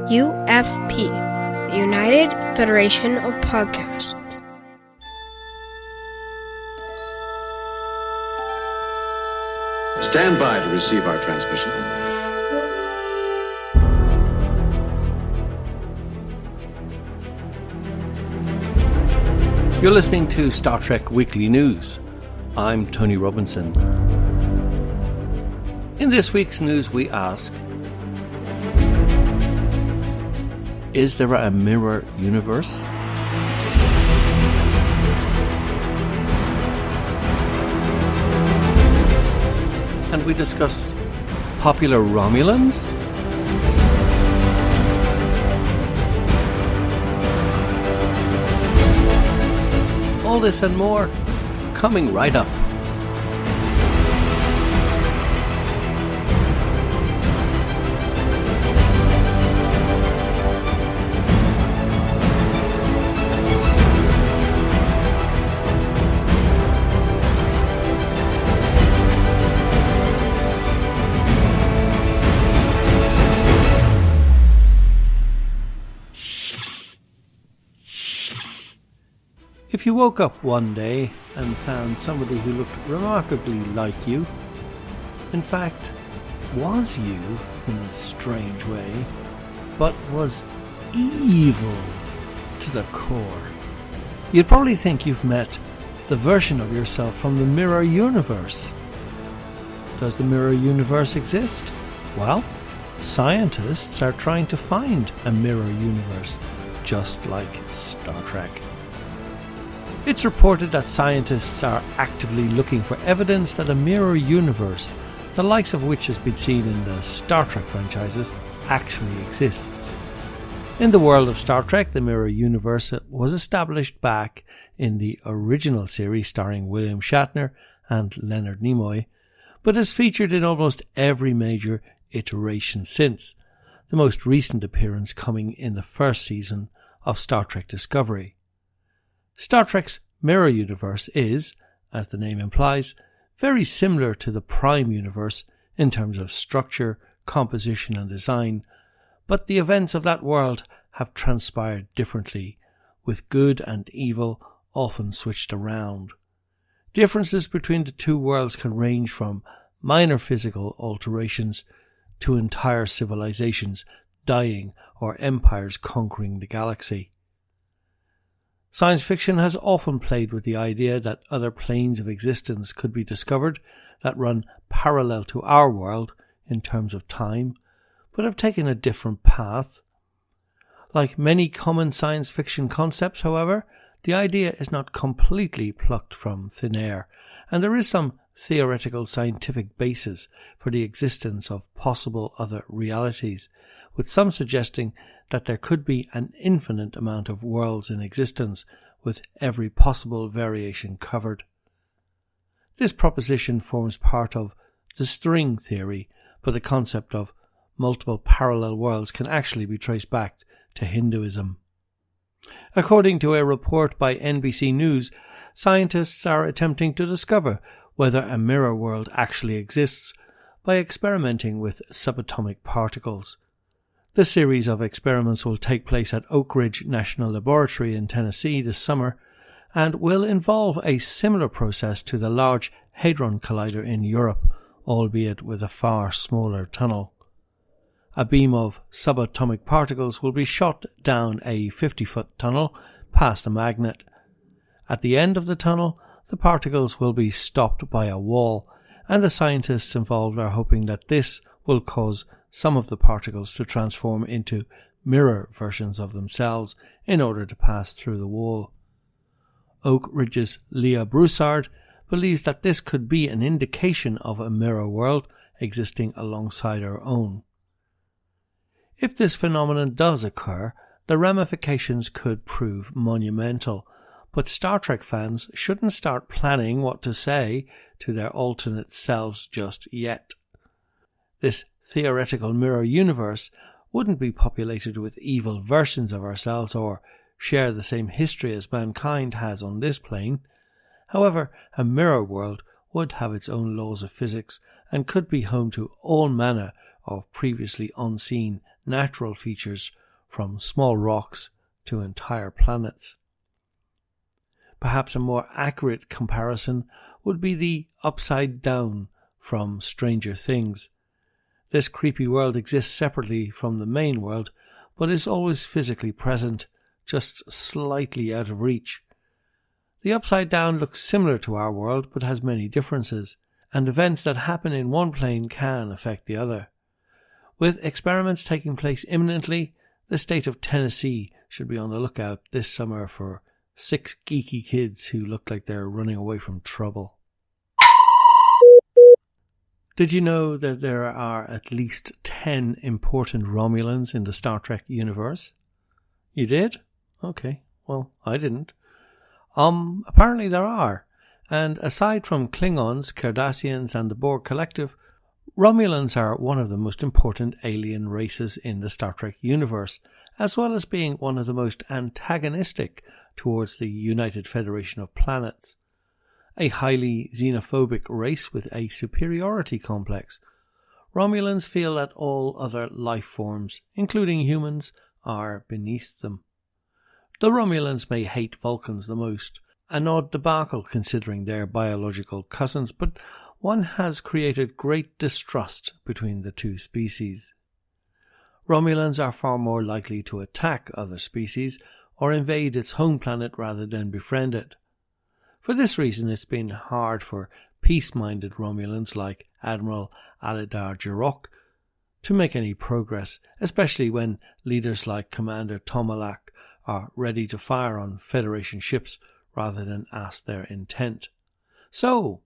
UFP, the United Federation of Podcasts. Stand by to receive our transmission. You're listening to Star Trek Weekly News. I'm Tony Robinson. In this week's news we ask, is there a mirror universe? And we discuss popular Romulans? All this and more coming right up. If you woke up one day and found somebody who looked remarkably like you, in fact, was you in a strange way, but was evil to the core, you'd probably think you've met the version of yourself from the mirror universe. Does the mirror universe exist? Well, scientists are trying to find a mirror universe, just like Star Trek. It's reported that scientists are actively looking for evidence that a mirror universe, the likes of which has been seen in the Star Trek franchises, actually exists. In the world of Star Trek, the mirror universe was established back in the original series starring William Shatner and Leonard Nimoy, but has featured in almost every major iteration since, the most recent appearance coming in the first season of Star Trek Discovery. Star Trek's mirror universe is, as the name implies, very similar to the Prime universe in terms of structure, composition and design, but the events of that world have transpired differently, with good and evil often switched around. Differences between the two worlds can range from minor physical alterations to entire civilizations dying or empires conquering the galaxy. Science fiction has often played with the idea that other planes of existence could be discovered that run parallel to our world in terms of time, but have taken a different path. Like many common science fiction concepts, however, the idea is not completely plucked from thin air, and there is some theoretical scientific basis for the existence of possible other realities, with some suggesting that there could be an infinite amount of worlds in existence, with every possible variation covered. This proposition forms part of the string theory, but the concept of multiple parallel worlds can actually be traced back to Hinduism. According to a report by NBC News, scientists are attempting to discover whether a mirror world actually exists by experimenting with subatomic particles. The series of experiments will take place at Oak Ridge National Laboratory in Tennessee this summer and will involve a similar process to the Large Hadron Collider in Europe, albeit with a far smaller tunnel. A beam of subatomic particles will be shot down a 50-foot tunnel past a magnet. At the end of the tunnel, the particles will be stopped by a wall, and the scientists involved are hoping that this will cause some of the particles to transform into mirror versions of themselves in order to pass through the wall. Oak Ridge's Leah Broussard believes that this could be an indication of a mirror world existing alongside our own. If this phenomenon does occur, the ramifications could prove monumental, but Star Trek fans shouldn't start planning what to say to their alternate selves just yet. This theoretical mirror universe wouldn't be populated with evil versions of ourselves or share the same history as mankind has on this plane. However, a mirror world would have its own laws of physics and could be home to all manner of previously unseen natural features from small rocks to entire planets. Perhaps a more accurate comparison would be the Upside Down from Stranger Things. This creepy world exists separately from the main world, but is always physically present, just slightly out of reach. The Upside Down looks similar to our world, but has many differences, and events that happen in one plane can affect the other. With experiments taking place imminently, the state of Tennessee should be on the lookout this summer for 6 geeky kids who look like they're running away from trouble. Did you know that there are at least 10 important Romulans in the Star Trek universe? You did? Okay, well, I didn't. Apparently there are. And aside from Klingons, Cardassians and the Borg Collective, Romulans are one of the most important alien races in the Star Trek universe, as well as being one of the most antagonistic towards the United Federation of Planets. A highly xenophobic race with a superiority complex. Romulans feel that all other life forms, including humans, are beneath them. The Romulans may hate Vulcans the most, an odd debacle considering their biological cousins, but one has created great distrust between the two species. Romulans are far more likely to attack other species or invade its home planet rather than befriend it. For this reason, it's been hard for peace-minded Romulans like Admiral Alidar Jarok to make any progress, especially when leaders like Commander Tomalak are ready to fire on Federation ships rather than ask their intent. So,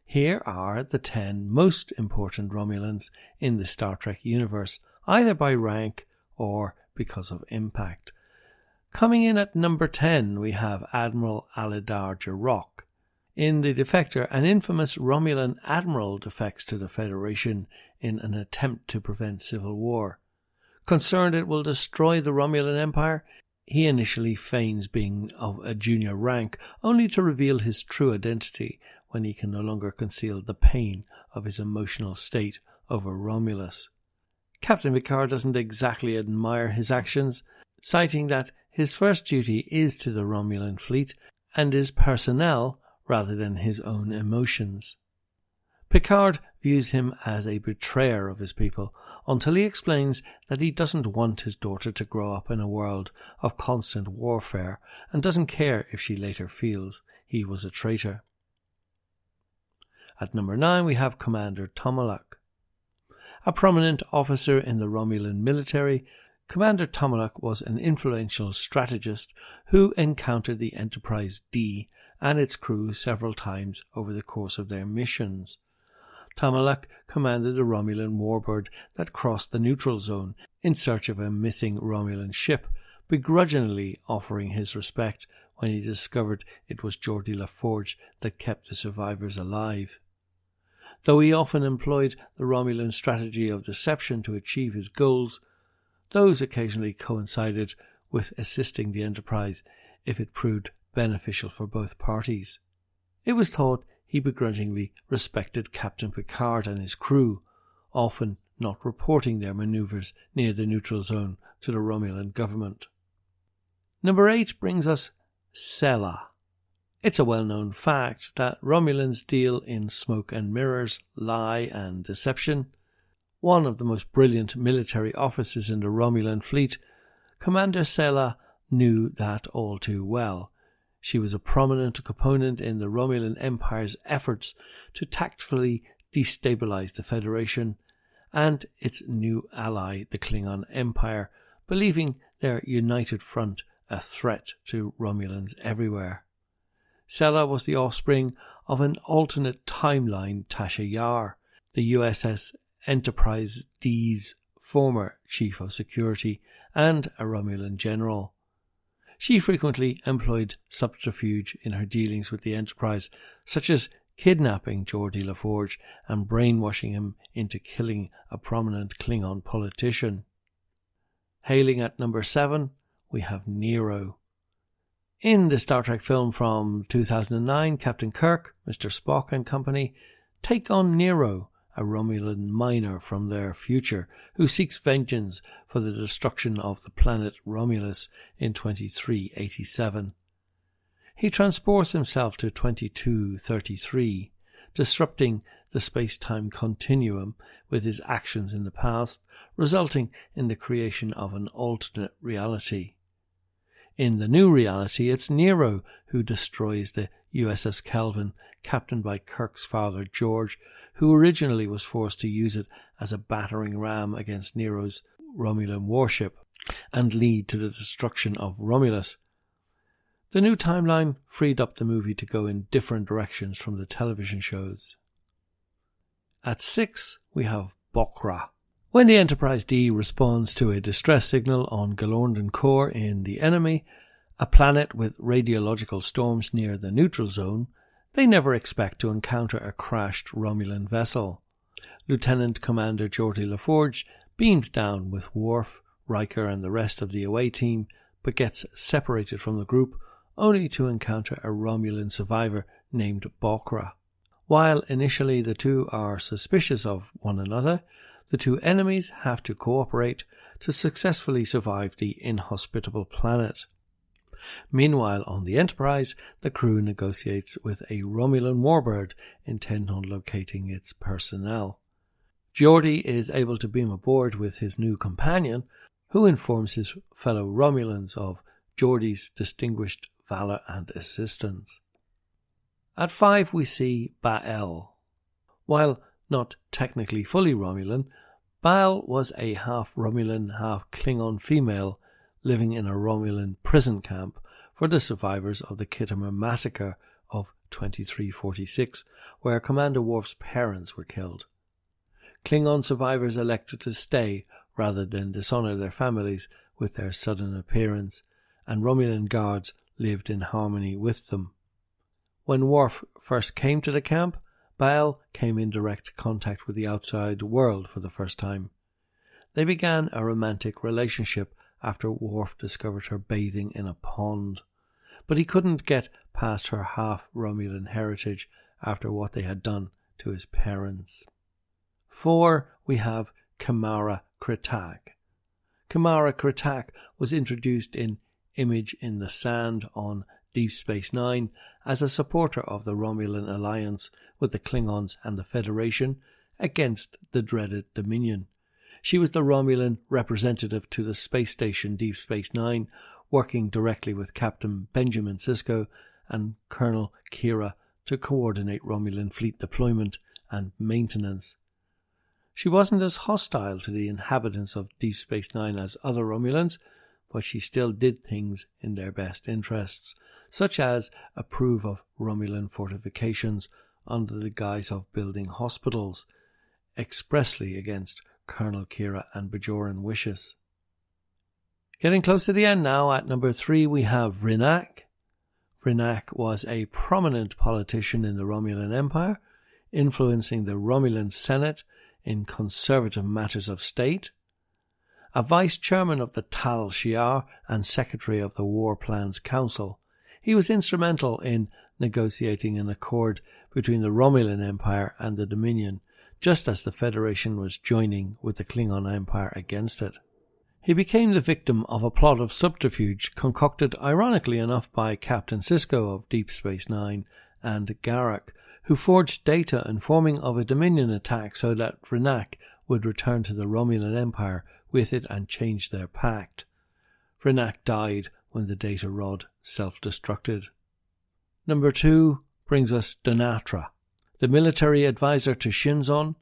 here are the 10 most important Romulans in the Star Trek universe, either by rank or because of impact. Coming in at number 10, we have Admiral Alidar Jarok. In The Defector, an infamous Romulan admiral defects to the Federation in an attempt to prevent civil war. Concerned it will destroy the Romulan Empire, he initially feigns being of a junior rank, only to reveal his true identity when he can no longer conceal the pain of his emotional state over Romulus. Captain Picard doesn't exactly admire his actions, citing that his first duty is to the Romulan fleet and his personnel rather than his own emotions. Picard views him as a betrayer of his people until he explains that he doesn't want his daughter to grow up in a world of constant warfare and doesn't care if she later feels he was a traitor. At number 9 we have Commander Tomalak. A prominent officer in the Romulan military, Commander Tomalak was an influential strategist who encountered the Enterprise D and its crew several times over the course of their missions. Tomalak commanded a Romulan warbird that crossed the neutral zone in search of a missing Romulan ship, begrudgingly offering his respect when he discovered it was Geordi LaForge that kept the survivors alive. Though he often employed the Romulan strategy of deception to achieve his goals, those occasionally coincided with assisting the Enterprise if it proved beneficial for both parties. It was thought he begrudgingly respected Captain Picard and his crew, often not reporting their manoeuvres near the neutral zone to the Romulan government. Number 8 brings us Sela. It's a well-known fact that Romulans deal in smoke and mirrors, lie and deception. One of the most brilliant military officers in the Romulan fleet, Commander Sela knew that all too well. She was a prominent component in the Romulan Empire's efforts to tactfully destabilize the Federation and its new ally, the Klingon Empire, believing their united front a threat to Romulans everywhere. Sela was the offspring of an alternate timeline Tasha Yar, the USS Enterprise D's former chief of security and a Romulan general. She frequently employed subterfuge in her dealings with the Enterprise, such as kidnapping Geordi LaForge and brainwashing him into killing a prominent Klingon politician. Hailing at number 7, we have Nero. In the Star Trek film from 2009, Captain Kirk, Mr. Spock and company take on Nero, a Romulan miner from their future who seeks vengeance for the destruction of the planet Romulus in 2387. He transports himself to 2233, disrupting the space-time continuum with his actions in the past, resulting in the creation of an alternate reality. In the new reality, it's Nero who destroys the USS Kelvin, captained by Kirk's father George, who originally was forced to use it as a battering ram against Nero's Romulan warship and lead to the destruction of Romulus. The new timeline freed up the movie to go in different directions from the television shows. At 6, we have Bokra. When the Enterprise D responds to a distress signal on Galorndon Core in the enemy, a planet with radiological storms near the neutral zone, they never expect to encounter a crashed Romulan vessel. Lieutenant Commander Geordi LaForge beams down with Worf, Riker and the rest of the away team, but gets separated from the group only to encounter a Romulan survivor named Bokra. While initially the two are suspicious of one another, the two enemies have to cooperate to successfully survive the inhospitable planet. Meanwhile, on the Enterprise, the crew negotiates with a Romulan warbird intent on locating its personnel. Geordi is able to beam aboard with his new companion, who informs his fellow Romulans of Geordi's distinguished valor and assistance. At 5 we see Ba'el. While not technically fully Romulan, Ba'el was a half-Romulan, half-Klingon female living in a Romulan prison camp for the survivors of the Khitomer massacre of 2346, where Commander Worf's parents were killed. Klingon survivors elected to stay rather than dishonor their families with their sudden appearance, and Romulan guards lived in harmony with them. When Worf first came to the camp, Ba'el came in direct contact with the outside world for the first time. They began a romantic relationship after Worf discovered her bathing in a pond, but he couldn't get past her half-Romulan heritage after what they had done to his parents. 4. We have Kamara Kritak. Kamara Kritak was introduced in Image in the Sand on Deep Space Nine as a supporter of the Romulan alliance with the Klingons and the Federation against the dreaded Dominion. She was the Romulan representative to the space station Deep Space Nine, working directly with Captain Benjamin Sisko and Colonel Kira to coordinate Romulan fleet deployment and maintenance. She wasn't as hostile to the inhabitants of Deep Space Nine as other Romulans, but she still did things in their best interests, such as approve of Romulan fortifications under the guise of building hospitals, expressly against Colonel Kira and Bajoran wishes. Getting close to the end now, at number 3 we have Vrinak. Vrinak was a prominent politician in the Romulan Empire, influencing the Romulan Senate in conservative matters of state. A vice-chairman of the Tal Shiar and secretary of the War Plans Council, he was instrumental in negotiating an accord between the Romulan Empire and the Dominion, just as the Federation was joining with the Klingon Empire against it. He became the victim of a plot of subterfuge concocted ironically enough by Captain Sisko of Deep Space Nine and Garak, who forged data informing of a Dominion attack so that Vrinak would return to the Romulan Empire with it and change their pact. Vrinak died when the data rod self-destructed. Number 2 brings us Donatra, the military advisor to Shinzon,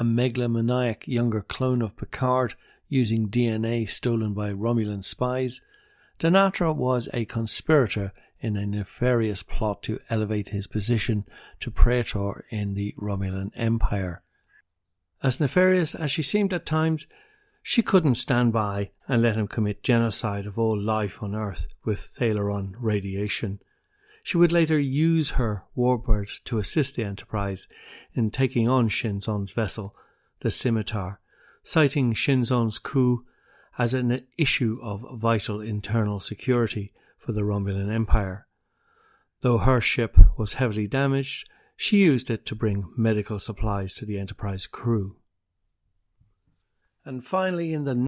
a megalomaniac younger clone of Picard using DNA stolen by Romulan spies. Donatra was a conspirator in a nefarious plot to elevate his position to praetor in the Romulan Empire. As nefarious as she seemed at times, she couldn't stand by and let him commit genocide of all life on Earth with Thalaron radiation. She would later use her warbird to assist the Enterprise in taking on Shinzon's vessel, the Scimitar, citing Shinzon's coup as an issue of vital internal security for the Romulan Empire. Though her ship was heavily damaged, She used it to bring medical supplies to the Enterprise crew. And finally, in the